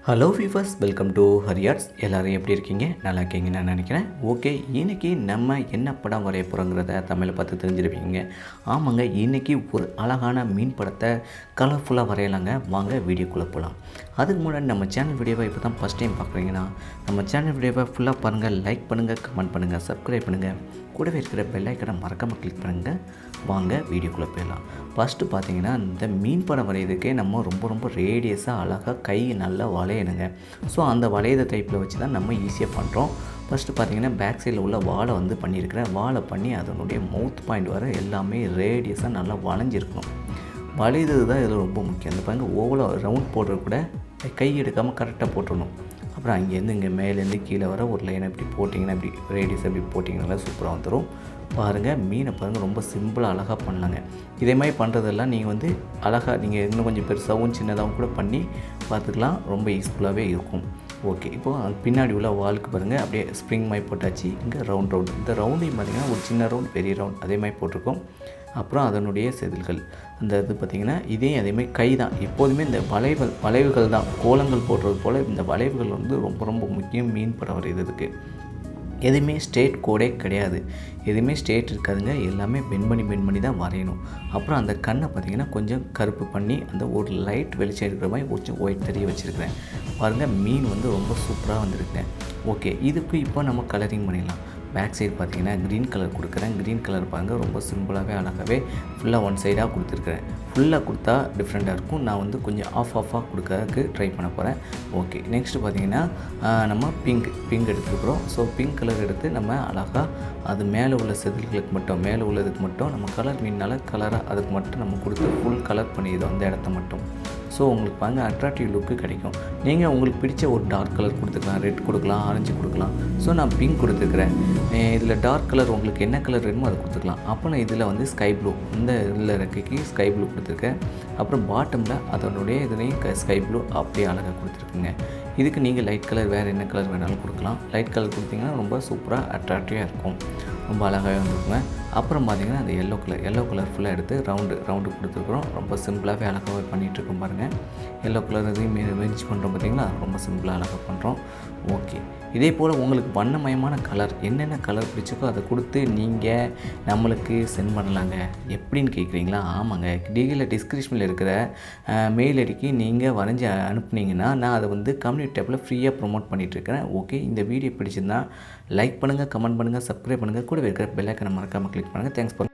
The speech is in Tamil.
Hello viewers, welcome to Hariyards. எல்லோரும் எப்படி இருக்கீங்க? நல்லா இருக்கீங்கன்னு நான் நினைக்கிறேன். ஓகே, இன்றைக்கி நம்ம என்ன படம் வரைய போகிறோங்கிறத தமிழை பார்த்து தெரிஞ்சிருப்பீங்க. ஆமாங்க, இன்றைக்கி ஒரு அழகான மீன் படத்தை கலர்ஃபுல்லாக வரையலாங்க. வாங்க வீடியோக்குள்ளே போகலாம். அதுக்கு முன்னாடி நம்ம சேனல் வீடியோவை இப்போ தான் ஃபஸ்ட் டைம் பார்க்குறீங்கன்னா நம்ம சேனல் வீடியோவை ஃபுல்லாக பாருங்கள், லைக் பண்ணுங்கள், கமெண்ட் பண்ணுங்கள், சப்ஸ்கிரைப் பண்ணுங்கள், கூடவே இருக்கிற பெல் ஐக்கனை மறக்காமல் கிளிக் பண்ணுங்கள். வாங்க வீடியோக்குள்ளே போயிடலாம். ஃபஸ்ட்டு பார்த்தீங்கன்னா, இந்த மீன் படம் வரைகிறதுக்கே நம்ம ரொம்ப ரேடியஸாக அழகாக கை நல்லா வளையணுங்க. ஸோ அந்த வளையத டைப்பில் வச்சு தான் நம்ம ஈஸியாக பண்ணுறோம். ஃபஸ்ட்டு பார்த்தீங்கன்னா, பேக் சைடில் உள்ள வாழை வந்து பண்ணியிருக்கிறேன். வாழை பண்ணி அதனுடைய மவுத் பாயிண்ட் வர எல்லாமே ரேடியஸாக நல்லா வளைஞ்சிருக்கணும். வளையுது தான் இதில் ரொம்ப முக்கியம். அந்த பாருங்கள், ஓவலாக ரவுண்ட் போடுறது கூட கை எடுக்காமல் கரெக்டாக போட்டுடணும். அப்புறம் அங்கேருந்து இங்கே மேலேருந்து கீழே வர ஒரு லைனை இப்படி போட்டிங்கன்னா, இப்படி ரேடியஸ் அப்படி போட்டிங்கன்னா சூப்பராக வந்துடும். பாருங்கள், மீனை பாருங்கள், ரொம்ப சிம்பிளாக அழகாக பண்ணலாங்க. இதே மாதிரி பண்ணுறதெல்லாம் நீங்கள் வந்து அழகாக நீங்கள் இன்னும் கொஞ்சம் பெருசாகவும் சின்னதாகவும் கூட பண்ணி பார்த்துக்கலாம். ரொம்ப யூஸ்ஃபுல்லாகவே இருக்கும். ஓகே, இப்போது பின்னாடி உள்ள வாலுக்கு பாருங்கள், அப்படியே ஸ்ப்ரிங் மாதிரி போட்டாச்சு. இங்கே ரவுண்ட் இந்த ரவுண்டையும் பார்த்திங்கன்னா ஒரு சின்ன ரவுண்ட் பெரிய ரவுண்ட் அதே மாதிரி போட்டிருக்கோம். அப்புறம் அதனுடைய செதில்கள் அந்த இது பார்த்திங்கன்னா அதேமாதிரி கை தான். எப்போதுமே இந்த வளைவுகள் தான், கோலங்கள் போடுறது போல் இந்த வளைவுகள் வந்து ரொம்ப முக்கியம் மீன் படம் வரைகிறதுக்கு. எதுவுமே ஸ்ட்ரெயிட் கோடே கிடையாது, எதுவுமே ஸ்ட்ரெயிட் இருக்காதுங்க. எல்லாமே பெண்ட் பண்ணி தான் வரையணும். அப்புறம் அந்த கண்ணை பார்த்திங்கன்னா கொஞ்சம் கருப்பு பண்ணி அந்த ஒரு லைட் வெளிச்சம் இருக்கிற மாதிரி கொஞ்சம் ஒயிட் தெரிய வச்சுருக்கிறேன். பாருங்கள், மீன் வந்து ரொம்ப சூப்பராக வந்திருக்கேன். ஓகே, இதுக்கு இப்போ நம்ம கலரிங் பண்ணிடலாம். பேக் சைடு பார்த்திங்கன்னா க்ரீன் கலர் கொடுக்குறேன். க்ரீன் கலர் பாருங்கள், ரொம்ப சிம்பிளாகவே அழகாகவே ஃபுல்லாக ஒன் சைடாக கொடுத்துருக்குறேன். ஃபுல்லாக கொடுத்தா டிஃப்ரெண்ட்டாக இருக்கும். நான் வந்து கொஞ்சம் ஆஃபாக கொடுக்கறதுக்கு ட்ரை பண்ண போகிறேன். ஓகே, நெக்ஸ்ட்டு பார்த்திங்கன்னா நம்ம பிங்க் எடுத்துக்கிறோம். ஸோ பிங்க் கலர் எடுத்து நம்ம அழகாக அது மேலே உள்ள செதில்களுக்கு மட்டும், மேலே உள்ளதுக்கு மட்டும் நம்ம கலர் மீனால் கலராக அதுக்கு மட்டும் நம்ம கொடுத்து ஃபுல் கலர் பண்ணிடுவோம் அந்த இடத்த மட்டும். ஸோ உங்களுக்கு பாருங்கள், அட்ராக்டிவ் லுக்கு கிடைக்கும். நீங்கள் உங்களுக்கு பிடிச்ச ஒரு டார்க் கலர் கொடுத்துக்கலாம், ரெட் கொடுக்கலாம், ஆரஞ்சு கொடுக்கலாம். ஸோ நான் பிங்க் கொடுத்துருக்குறேன். இதில் டார்க் கலர் உங்களுக்கு என்ன கலர் வேணுமோ அதை கொடுத்துக்கலாம். அப்போ நான் இதில் வந்து ஸ்கை ப்ளூ, இந்த இதில் ரெக்கைக்கு ஸ்கை ப்ளூ கொடுத்துருக்கேன். அப்புறம் பாட்டமில் அதனுடைய இதுலேயும் ஸ்கை ப்ளூ அப்படியே அழகாக கொடுத்துருக்குங்க. இதுக்கு நீங்கள் லைட் கலர் வேறு என்ன கலர் வேணாலும் கொடுக்கலாம். லைட் கலர் கொடுத்தீங்கன்னா ரொம்ப சூப்பராக அட்ராக்டிவாக இருக்கும், ரொம்ப அழகாகவே வந்துருக்குங்க. அப்புறம் பார்த்திங்கன்னா அந்த எல்லோ கலர் ஃபுல்லாக எடுத்து ரவுண்டு கொடுத்துருக்குறோம். ரொம்ப சிம்பிளாகவே அழகாகவே பண்ணிகிட்ருக்கோம் பாருங்கள். எல்லோ கலர் இதையும் மேட்ச் பண்ணுறோம் பார்த்திங்களா, ரொம்ப சிம்பிளாக அழகாக பண்ணுறோம். ஓகே, இதே போல் உங்களுக்கு வண்ணமயமான கலர் என்னென்ன கலர் பிடிச்சிக்கோ அதை கொடுத்து நீங்கள் நம்மளுக்கு சென்ட் பண்ணலாங்க. எப்படின்னு கேட்குறீங்களா? ஆமாங்க, கீழே டிஸ்கிரிப்ஷனில் இருக்கிற மெயில் ஐடிக்கு நீங்கள் வரைஞ்சி அனுப்புனீங்கன்னா நான் அதை வந்து கம்யூனிட்டி டேப்பில் ஃப்ரீயாக ப்ரொமோட் பண்ணிகிட்ருக்கிறேன். ஓகே, இந்த வீடியோ பிடிச்சிருந்தா லைக் பண்ணுங்கள், கமெண்ட் பண்ணுங்கள், சப்ஸ்கிரைப் பண்ணுங்கள், கூட இருக்கிற பெல் ஐக்கனை மறக்காமல் கிளிக் பண்ணுங்கள். Thanks for